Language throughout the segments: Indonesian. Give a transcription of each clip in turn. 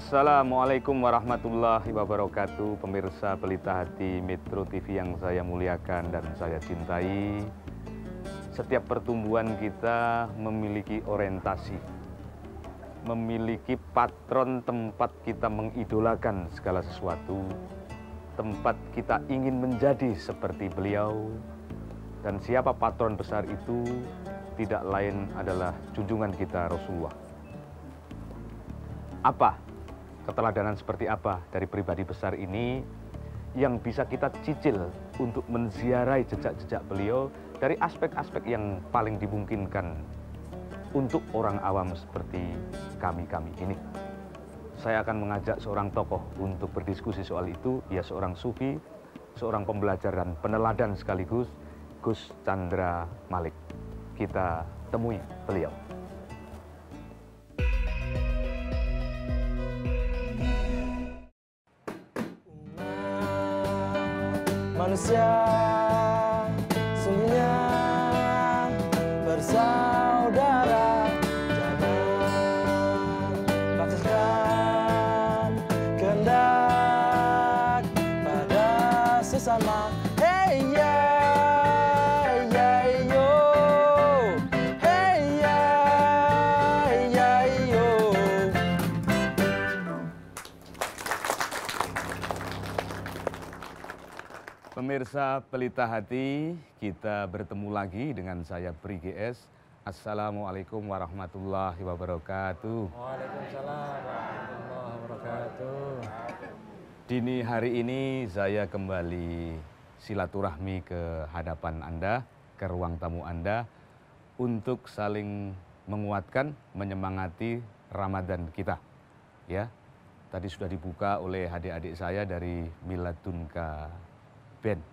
Assalamualaikum warahmatullahi wabarakatuh. Pemirsa Pelita Hati Metro TV yang saya muliakan dan saya cintai. Setiap pertumbuhan kita memiliki orientasi, memiliki patron tempat kita mengidolakan segala sesuatu, tempat kita ingin menjadi seperti beliau. Dan siapa patron besar itu? Tidak lain adalah junjungan kita Rasulullah. Apa keteladanan seperti apa dari pribadi besar ini yang bisa kita cicil untuk menziarahi jejak-jejak beliau dari aspek-aspek yang paling dimungkinkan untuk orang awam seperti kami-kami ini. Saya akan mengajak seorang tokoh untuk berdiskusi soal itu. Ia seorang sufi, seorang pembelajar dan peneladan sekaligus, Gus Chandra Malik. Kita temui beliau. Manusia sungguhnya bersaudara, jangan paksakan kehendak pada sesama. Hey ya, ya yo, hey ya, ya yo. Pemirsa Pelita Hati, kita bertemu lagi dengan saya Pri GS. Assalamualaikum warahmatullahi wabarakatuh. Waalaikumsalam warahmatullahi wabarakatuh. Dini hari ini saya kembali silaturahmi ke hadapan Anda, ke ruang tamu Anda, untuk saling menguatkan, menyemangati Ramadan kita. Ya, tadi sudah dibuka oleh adik-adik saya dari Miladunka Band,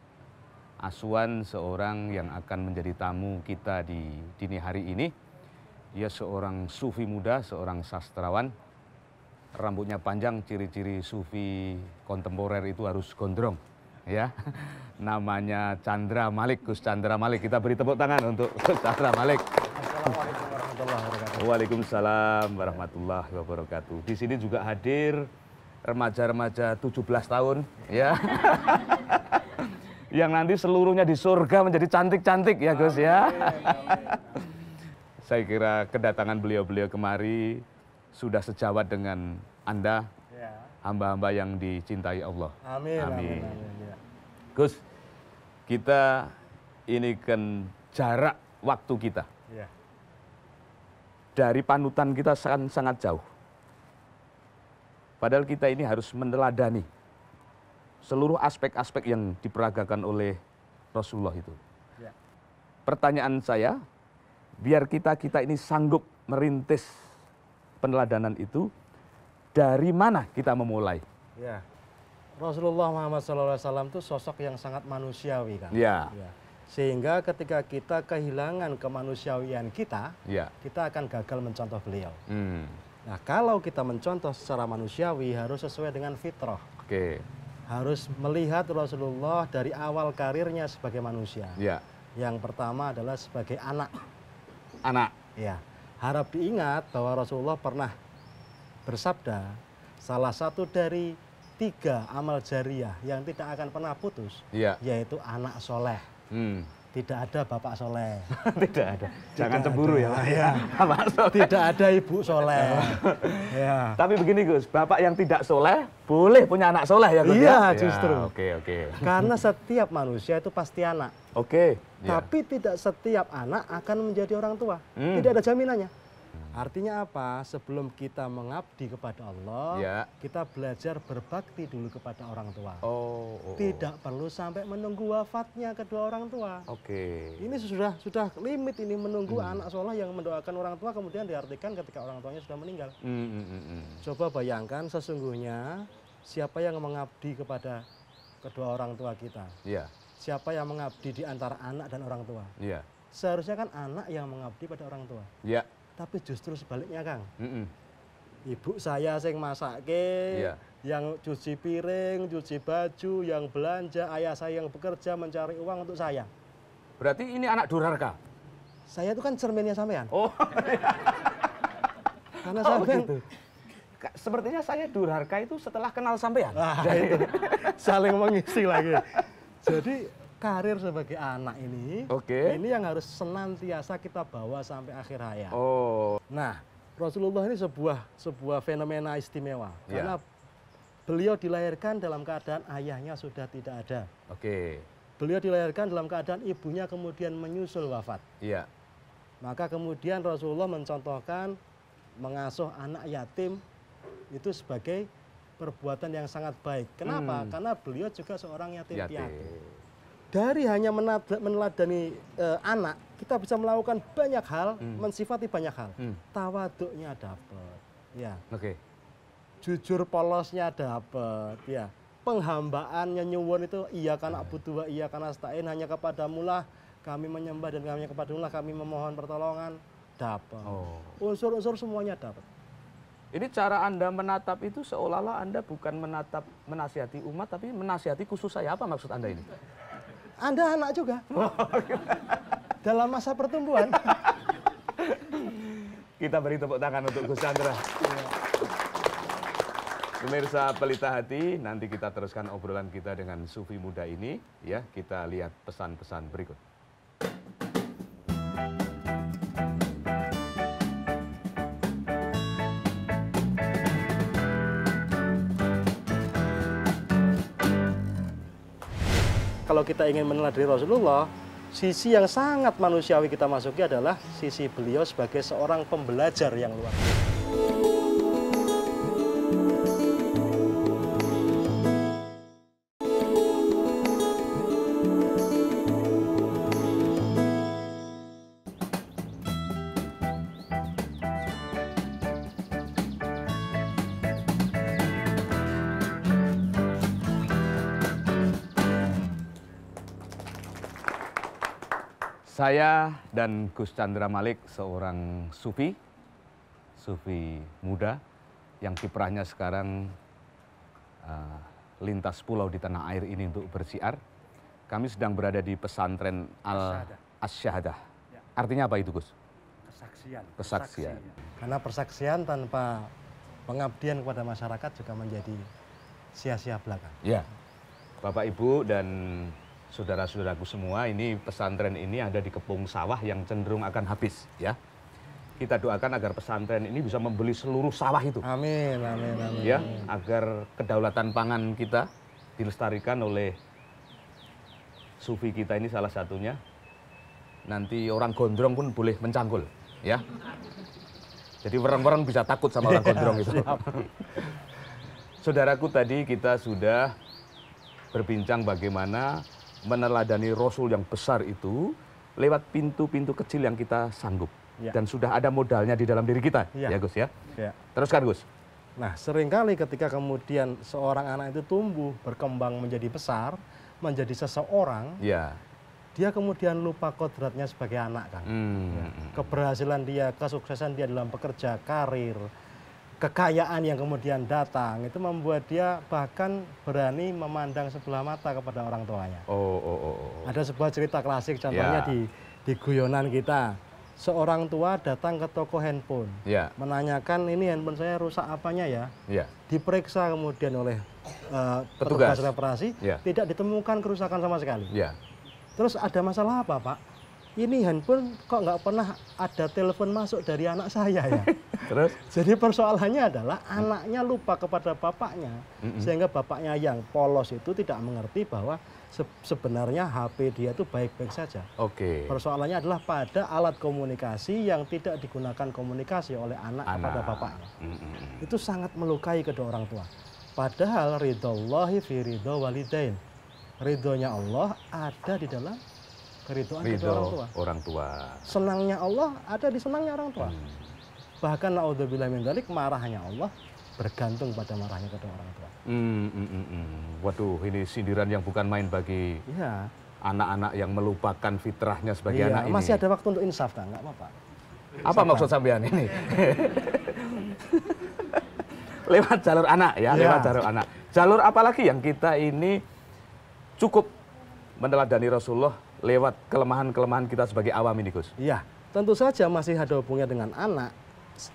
asuhan seorang yang akan menjadi tamu kita di dini hari ini. Dia seorang sufi muda, seorang sastrawan, rambutnya panjang, ciri-ciri sufi kontemporer itu harus gondrong, ya. Namanya Chandra Malik, Gus Chandra Malik. Kita beri tepuk tangan untuk Gus Chandra Malik. Assalamualaikum warahmatullahi wabarakatuh. Waalaikumsalam warahmatullahi wabarakatuh. Di sini juga hadir remaja-remaja 17 tahun, ya. Yang nanti seluruhnya di surga menjadi cantik-cantik ya Gus ya. Saya kira kedatangan beliau-beliau kemari sudah sejawat dengan Anda, hamba-hamba yang dicintai Allah. Amin. Amin. Amin. Gus, kita ini kan jarak waktu kita Ya. dari panutan kita sangat jauh. Padahal kita ini harus meneladani seluruh aspek-aspek yang diperagakan oleh Rasulullah itu. Ya. Pertanyaan saya, biar kita ini sanggup merintis peneladanan itu, dari mana kita memulai? Ya. Rasulullah Muhammad SAW itu sosok yang sangat manusiawi kan. Ya. Ya. Sehingga ketika kita kehilangan kemanusiawian kita, Ya. kita akan gagal mencontoh beliau. Hmm. Nah, kalau kita mencontoh secara manusiawi harus sesuai dengan fitrah. Oke. Harus melihat Rasulullah dari awal karirnya sebagai manusia. Ya. Yang pertama adalah sebagai anak. Anak. Ya, harap diingat bahwa Rasulullah pernah bersabda, salah satu dari 3 amal jariah yang tidak akan pernah putus, Ya. yaitu anak soleh. Tidak ada bapak soleh. Tidak ada. Jangan Tidak cemburu ada. ya. Pak. Tidak ada ibu soleh. Ya. Tapi begini Gus, bapak yang tidak soleh boleh punya anak soleh ya Gus? Iya, ya? justru. Oke. Karena setiap manusia itu pasti anak. Oke. Ya. Tapi tidak setiap anak akan menjadi orang tua. Tidak ada jaminannya. Artinya apa? Sebelum kita mengabdi kepada Allah, Ya. kita belajar berbakti dulu kepada orang tua. Oh. Tidak perlu sampai menunggu wafatnya kedua orang tua. Oke. Ini sudah limit ini menunggu anak soleh yang mendoakan orang tua kemudian diartikan ketika orang tuanya sudah meninggal. Coba bayangkan sesungguhnya siapa yang mengabdi kepada kedua orang tua kita. Iya. Siapa yang mengabdi di antara anak dan orang tua. Iya. Seharusnya kan anak yang mengabdi pada orang tua. Iya. Tapi justru sebaliknya Kang. Ibu saya sing masake, Iya. yang cuci piring, cuci baju, yang belanja, ayah saya yang bekerja mencari uang untuk saya. Berarti ini anak durhaka? Saya itu kan cerminnya sampean. Oh. Karena sampean gitu. Sepertinya saya durhaka itu setelah kenal sampean. Nah, itu saling mengisi lagi. Jadi karir sebagai anak ini, ini yang harus senantiasa kita bawa sampai akhir hayat. Nah, Rasulullah ini sebuah fenomena istimewa karena beliau dilahirkan dalam keadaan ayahnya sudah tidak ada. Beliau dilahirkan dalam keadaan ibunya kemudian menyusul wafat. Maka kemudian Rasulullah mencontohkan mengasuh anak yatim itu sebagai perbuatan yang sangat baik. Kenapa? Karena beliau juga seorang yatim piatu. Dari hanya meneladani anak, kita bisa melakukan banyak hal, mensifati banyak hal. Tawaduknya dapat, ya. Jujur polosnya dapat, ya. Penghambaannya nyuwun itu iya karena butuh, iya karena stain hanya kepadamulah kami menyembah dan kami kepadamulah kami memohon pertolongan, dapat. Unsur-unsur semuanya dapat. Ini cara Anda menatap itu seolah-olah Anda bukan menasihati umat, tapi menasihati khusus saya. Apa maksud Anda ini? Anda anak juga. Dalam masa pertumbuhan. Kita beri tepuk tangan untuk Gus Chandra. Pemirsa Pelita Hati, nanti kita teruskan obrolan kita dengan sufi muda ini. Ya, kita lihat pesan-pesan berikut. Kalau kita ingin meneladani Rasulullah, sisi yang sangat manusiawi kita masuki adalah sisi beliau sebagai seorang pembelajar yang luar biasa. Saya dan Gus Chandra Malik seorang sufi muda yang kiprahnya sekarang lintas pulau di tanah air ini untuk bersiar. Kami sedang berada di pesantren Al-Asyahadah. Artinya apa itu, Gus? Kesaksian. Karena persaksian tanpa pengabdian kepada masyarakat juga menjadi sia-sia belaka. Ya, Bapak Ibu dan saudara-saudaraku semua, ini pesantren ini ada di kepung sawah yang cenderung akan habis, ya. Kita doakan agar pesantren ini bisa membeli seluruh sawah itu. Amin, amin, amin. Ya, agar kedaulatan pangan kita dilestarikan oleh sufi kita ini salah satunya. Nanti orang gondrong pun boleh mencangkul, ya. Jadi orang-orang bisa takut sama orang gondrong itu. Saudaraku, tadi kita sudah berbincang bagaimana meneladani Rasul yang besar itu lewat pintu-pintu kecil yang kita sanggup. Dan sudah ada modalnya di dalam diri kita, ya Gus ya? Teruskan, Gus. Nah, seringkali ketika kemudian seorang anak itu tumbuh, berkembang menjadi besar, menjadi seseorang, dia kemudian lupa kodratnya sebagai anak kan. Keberhasilan dia, kesuksesan dia dalam bekerja, karir, kekayaan yang kemudian datang, itu membuat dia bahkan berani memandang sebelah mata kepada orang tuanya. Ada sebuah cerita klasik, contohnya di guyonan kita. Seorang tua datang ke toko handphone, menanyakan ini handphone saya rusak apanya ya. Diperiksa kemudian oleh petugas reparasi, tidak ditemukan kerusakan sama sekali. Terus ada masalah apa, Pak? Ini handphone kok nggak pernah ada telepon masuk dari anak saya ya. Terus? Jadi persoalannya adalah anaknya lupa kepada bapaknya, sehingga bapaknya yang polos itu tidak mengerti bahwa sebenarnya HP dia itu baik-baik saja. Persoalannya adalah pada alat komunikasi yang tidak digunakan komunikasi oleh anak kepada bapaknya. Itu sangat melukai kedua orang tua. Padahal ridhollahi fi ridho walidain. Ridhonya Allah ada di dalam keridhaan kedua orang tua. Senangnya Allah ada di senangnya orang tua. Bahkan naudzubillah min dzalik, marahnya Allah bergantung pada marahnya kedua orang tua. Waduh, ini sindiran yang bukan main bagi anak-anak yang melupakan fitrahnya sebagai anak ini. Masih ada waktu untuk insaf, kan? Nggak apa-apa. Apa maksud sampean ini? Lewat jalur anak ya, lewat jalur anak. Jalur apa lagi yang kita ini cukup meneladani Rasulullah lewat kelemahan-kelemahan kita sebagai awam ini, Gus? Iya, tentu saja masih ada hubungannya dengan anak.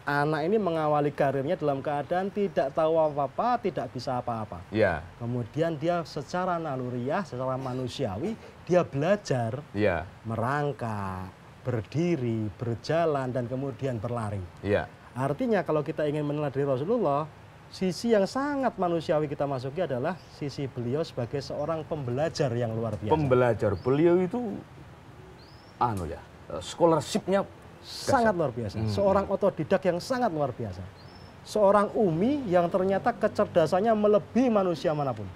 anak ini mengawali karirnya dalam keadaan tidak tahu apa-apa, tidak bisa apa-apa. Ya. Kemudian dia secara naluriah, secara manusiawi, dia belajar Ya. merangkak, berdiri, berjalan, dan kemudian berlari. Ya. Artinya kalau kita ingin meneladani Rasulullah, sisi yang sangat manusiawi kita masuki adalah sisi beliau sebagai seorang pembelajar yang luar biasa. Pembelajar. Beliau itu scholarship-nya sangat luar biasa. Seorang otodidak yang sangat luar biasa. Seorang umi yang ternyata kecerdasannya melebihi manusia manapun.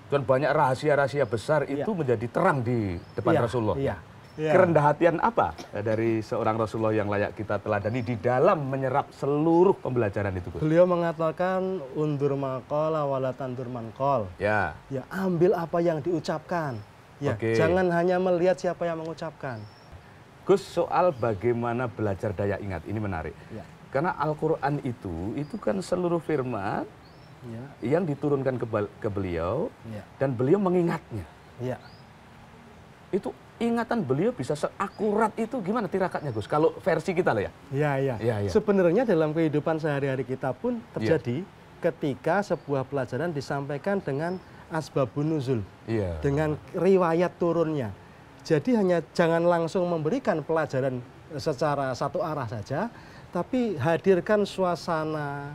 Dan banyak rahasia-rahasia besar itu menjadi terang di depan Rasulullah. Iya. Kerendah hatian apa dari seorang Rasulullah yang layak kita teladani di dalam menyerap seluruh pembelajaran itu, Gus? Beliau mengatakan undur maqala wala tandur manqal. Ya. Ya, ambil apa yang diucapkan. Ya, jangan hanya melihat siapa yang mengucapkan. Gus, soal bagaimana belajar daya ingat ini menarik. Ya. Karena Al-Quran itu kan seluruh firman yang diturunkan ke beliau dan beliau mengingatnya. Ya. Itu ingatan beliau bisa seakurat itu gimana tirakatnya, Gus? Kalau versi kita lah ya. Iya. Sebenarnya dalam kehidupan sehari-hari kita pun terjadi ketika sebuah pelajaran disampaikan dengan asbabun nuzul. Dengan riwayat turunnya. Jadi jangan langsung memberikan pelajaran secara satu arah saja, tapi hadirkan suasana,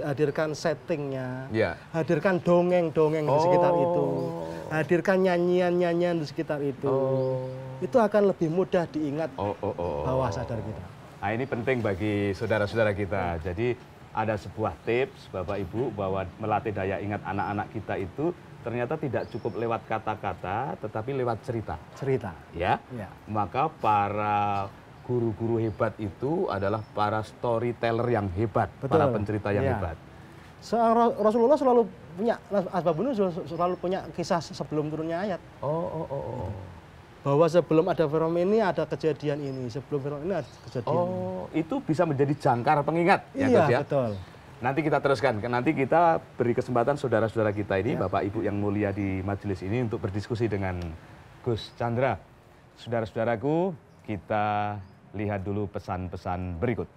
hadirkan settingnya, hadirkan dongeng-dongeng di sekitar itu, hadirkan nyanyian-nyanyian di sekitar itu. Itu akan lebih mudah diingat bawah sadar kita. Nah, ini penting bagi saudara-saudara kita. Jadi ada sebuah tips Bapak Ibu bahwa melatih daya ingat anak-anak kita itu ternyata tidak cukup lewat kata-kata, tetapi lewat cerita. Ya. Maka para guru-guru hebat itu adalah para storyteller yang hebat, para pencerita yang hebat. Rasulullah selalu punya asbabun nuzul, selalu punya kisah sebelum turunnya ayat. Bahwa sebelum ada fenomena ini ada kejadian ini, sebelum fenomena ini ada kejadian ini. Itu bisa menjadi jangkar pengingat ya, Gus ya? Betul. Nanti kita teruskan, nanti kita beri kesempatan saudara-saudara kita ini, Bapak Ibu yang mulia di majelis ini untuk berdiskusi dengan Gus Chandra. Saudara-saudaraku, kita lihat dulu pesan-pesan berikut.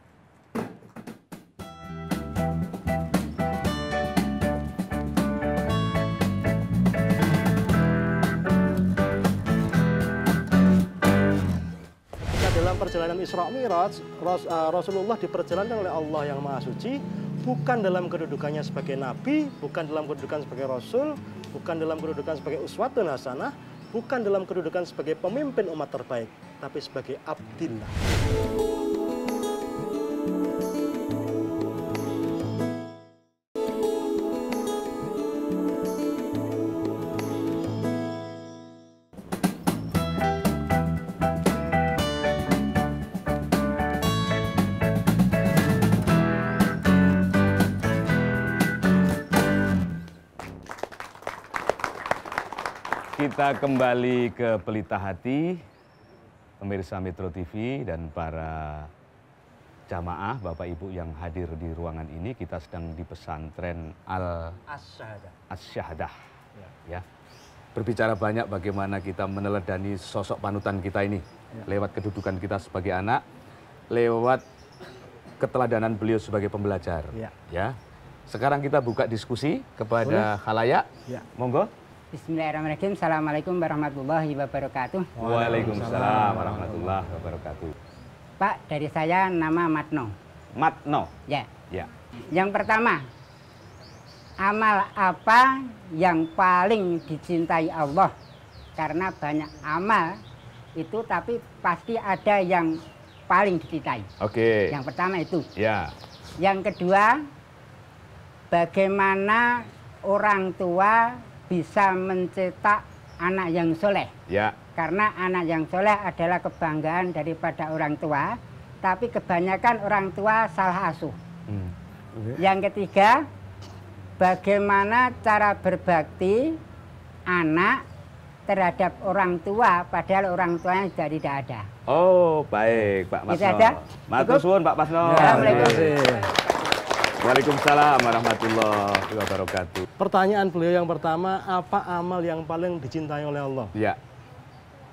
Dalam perjalanan Isra Mi'raj, Rasulullah diperjalankan oleh Allah yang Maha Suci, bukan dalam kedudukannya sebagai nabi, bukan dalam kedudukan sebagai rasul, bukan dalam kedudukan sebagai uswatun hasanah, bukan dalam kedudukan sebagai pemimpin umat terbaik, tapi sebagai abdillah. Kita kembali ke Pelita Hati, pemirsa Metro TV dan para jamaah, Bapak Ibu yang hadir di ruangan ini. Kita sedang di pesantren As-Syahadah. Ya. Berbicara banyak bagaimana kita meneladani sosok panutan kita ini, lewat kedudukan kita sebagai anak, lewat keteladanan beliau sebagai pembelajar. Ya. Sekarang kita buka diskusi kepada khalayak. Monggo. Bismillahirrahmanirrahim. Assalamualaikum warahmatullahi wabarakatuh. Waalaikumsalam warahmatullahi wabarakatuh. Pak, dari saya nama Matno. Matno? Ya. Yang pertama, amal apa yang paling dicintai Allah? Karena banyak amal itu, tapi pasti ada yang paling dicintai. Oke. Yang pertama itu. Ya. Yang kedua, bagaimana orang tua bisa mencetak anak yang soleh. Ya. Karena anak yang soleh adalah kebanggaan daripada orang tua, tapi kebanyakan orang tua salah asuh. Yang ketiga, bagaimana cara berbakti anak terhadap orang tua, padahal orang tuanya sudah tidak ada. Oh, baik, Pak Masno. Matur suwun, Pak Masno. Waalaikumsalam warahmatullahi wabarakatuh. Pertanyaan beliau yang pertama, apa amal yang paling dicintai oleh Allah? Ya.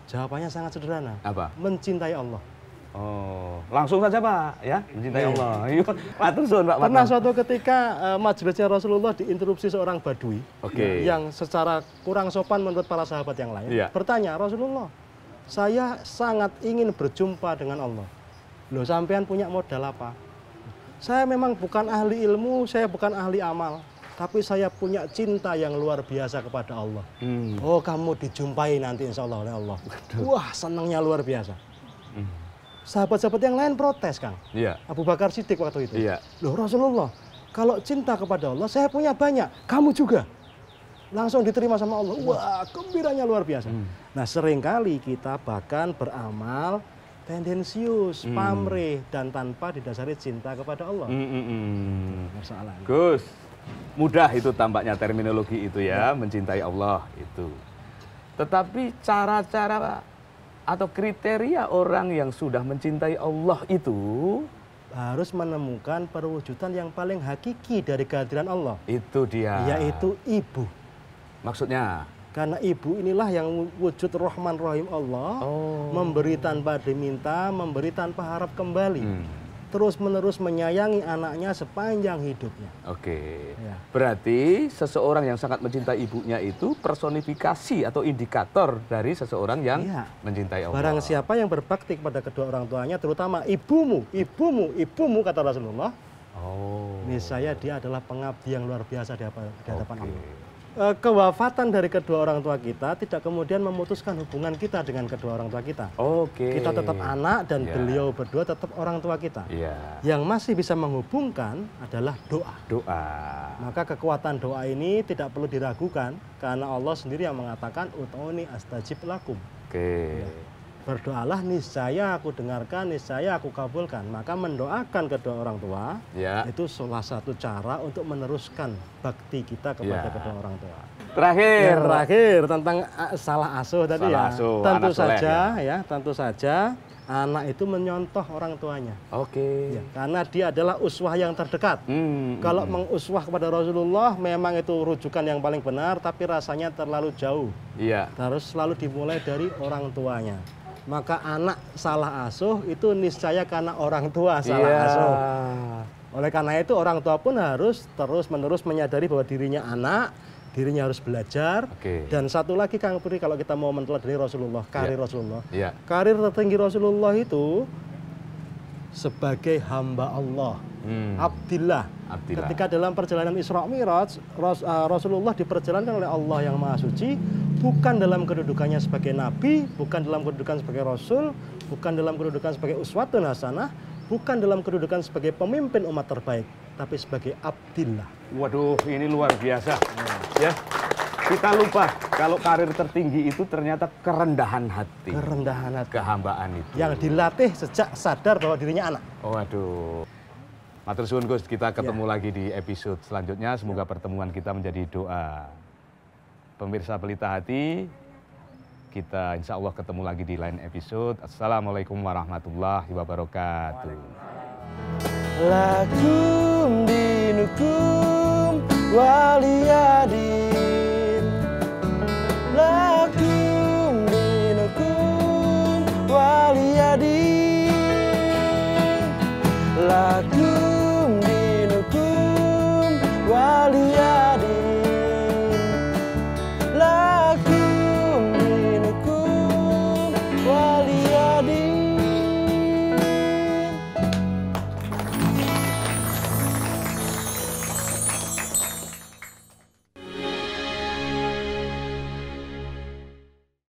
Jawabannya sangat sederhana. Apa? Mencintai Allah. Oh, langsung saja Pak, ya, mencintai Allah. Yuk, matur suwun Pak. Pernah suatu ketika majelisnya Rasulullah diinterupsi seorang badui yang secara kurang sopan menurut para sahabat yang lain. Bertanya, Rasulullah, saya sangat ingin berjumpa dengan Allah. Loh, sampean punya modal apa? Saya memang bukan ahli ilmu, saya bukan ahli amal. Tapi saya punya cinta yang luar biasa kepada Allah. Oh, kamu dijumpai nanti insya Allah oleh Allah. Wah, senangnya luar biasa. Sahabat-sahabat yang lain protes, Kang. Abu Bakar Siddiq waktu itu. Loh Rasulullah, kalau cinta kepada Allah, saya punya banyak. Kamu juga. Langsung diterima sama Allah. Wah, gembiranya luar biasa. Nah, seringkali kita bahkan beramal tendensius, pamrih, dan tanpa didasari cinta kepada Allah. Masalah. Gus. Mudah itu tampaknya terminologi itu ya, mencintai Allah itu. Tetapi cara-cara atau kriteria orang yang sudah mencintai Allah itu harus menemukan perwujudan yang paling hakiki dari kehadiran Allah. Itu dia. Yaitu ibu. Maksudnya? Karena ibu inilah yang wujud Rahman Rahim Allah, memberi tanpa diminta, memberi tanpa harap kembali. Terus-menerus menyayangi anaknya sepanjang hidupnya. Berarti seseorang yang sangat mencintai ibunya itu personifikasi atau indikator dari seseorang yang mencintai Allah. Barang siapa yang berbakti kepada kedua orang tuanya, terutama ibumu, kata Rasulullah. Niscaya dia adalah pengabdi yang luar biasa di hadapan Allah. Kewafatan dari kedua orang tua kita tidak kemudian memutuskan hubungan kita dengan kedua orang tua kita. Kita tetap anak dan beliau berdua tetap orang tua kita. Yang masih bisa menghubungkan adalah doa. Maka kekuatan doa ini tidak perlu diragukan karena Allah sendiri yang mengatakan ud'uni astajib lakum. Berdoalah, niscaya aku dengarkan, niscaya aku kabulkan. Maka mendoakan kedua orang tua itu salah satu cara untuk meneruskan bakti kita kepada kedua orang tua. Terakhir tentang salah asuh tadi tentu saja anak itu menyontoh orang tuanya. Karena dia adalah uswah yang terdekat. Kalau menguswah kepada Rasulullah memang itu rujukan yang paling benar, tapi rasanya terlalu jauh. Harus selalu dimulai dari orang tuanya. Maka anak salah asuh itu niscaya karena orang tua salah asuh. Oleh karena itu orang tua pun harus terus-menerus menyadari bahwa dirinya anak, dirinya harus belajar. Dan satu lagi Kang Puri, kalau kita mau menteladani Rasulullah, karir Rasulullah. Karir tertinggi Rasulullah itu sebagai hamba Allah, Abdillah. Ketika dalam perjalanan Isra Mi'raj, Rasulullah diperjalankan oleh Allah yang Maha Suci, bukan dalam kedudukannya sebagai nabi, bukan dalam kedudukan sebagai rasul, bukan dalam kedudukan sebagai uswatun hasanah, bukan dalam kedudukan sebagai pemimpin umat terbaik, tapi sebagai Abdillah. Waduh, ini luar biasa. Ya, kita lupa kalau karir tertinggi itu ternyata kerendahan hati. Kehambaan itu. Yang dilatih sejak sadar bahwa dirinya anak. Waduh. Matur suwun Gus, kita ketemu lagi di episode selanjutnya. Semoga pertemuan kita menjadi doa. Pemirsa Pelita Hati, kita insya Allah ketemu lagi di lain episode. Assalamualaikum warahmatullahi wabarakatuh. Lakum dinukum waliyadin. Lakum dinukum waliyadin. Lakum